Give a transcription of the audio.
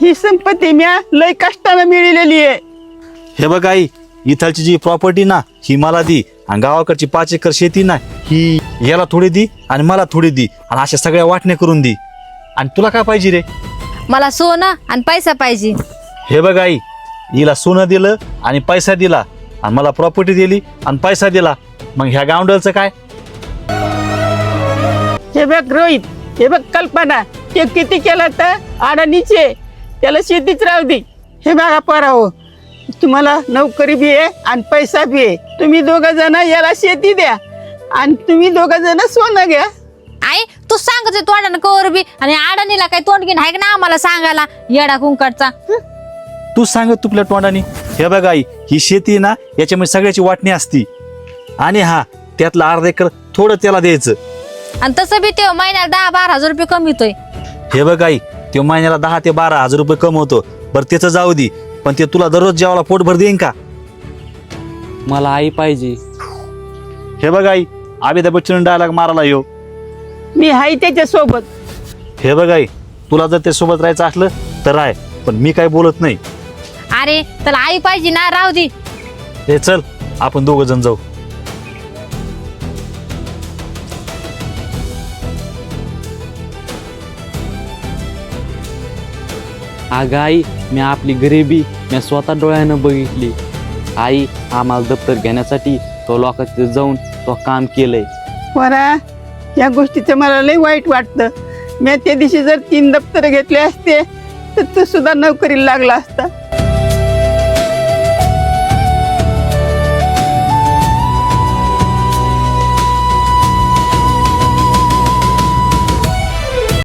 ही संपत्ती म्या लय कष्टाने मिळवलेली आहे. हे बघ आई, इथलची जी प्रॉपर्टी ना ही मला दी, आणि गावाकडची 5 एकर शेती ना ही याला थोडी दी आणि मला थोडी दी, आणि अशा सगळ्या वाटण्या करून दी. आणि तुला काय पाहिजे रे? मला सोनं आणि पैसा पाहिजे. हे बघ आई, हिला सोनं दिलं आणि पैसा दिला, आणि मला प्रॉपर्टी दिली आणि पैसा दिला, मग ह्या गावंडलचं काय? हे बघ रोहित, हे बघ कल्पना, ते किती केलं तर अडाणीचे, त्याला शेतीच राहू दे. हे बघा पोराओ, तुम्हाला नोकरी बी आहे आणि पैसा बी आहे. तुम्ही दोघं जण याला शेती द्या आणि तुम्ही दोघं जण सोनं घ्या. आई तू सांगत तोंडानं कवर बी, आणि अडाणीला काही तोंड घेऊन आहे का ना आम्हाला सांगायला येडा कुंकडचा. तू सांगत तुपल्या तोंडाने. हे बघ आई, ही शेती ना याच्यामध्ये सगळ्याची वाटणी असती, आणि हा त्यातला अर्धा एकर थोडं त्याला द्यायचं. आणि तसं बी ते महिन्याला 10-12 हजार रुपये कमी येतोय. हे बघ आई, ते महिन्याला 10 ते 12 हजार रुपये कमवतो. बरं त्याचं जाऊ दे, पण ते तुला दररोज जेवायला पोटभर देईन का? मला आई पाहिजे. हे बघ आई, अमिताभ बच्चन डायलॉग मारायला येऊ. मी हाय त्याच्या सोबत. हे बघ आई, तुला जर ते सोबत राहायचं असलं तर राह, पण मी काही बोलत नाही. अरे त्याला आई पाहिजे ना, राहू दे. हे चल, आपण 2 जण जाऊ. अगं आई, मी आपली गरिबी मी स्वतः डोळ्यानं बघितली. आई, आम्हाला दप्तर घेण्यासाठी तो लोकांचे जाऊन तो काम केलंय. पोरा, या गोष्टीचं मला लय वाईट वाटतं. मी त्या दिवशी जर 3 दप्तर घेतले असते तर तू सुद्धा नोकरीला लागला असता.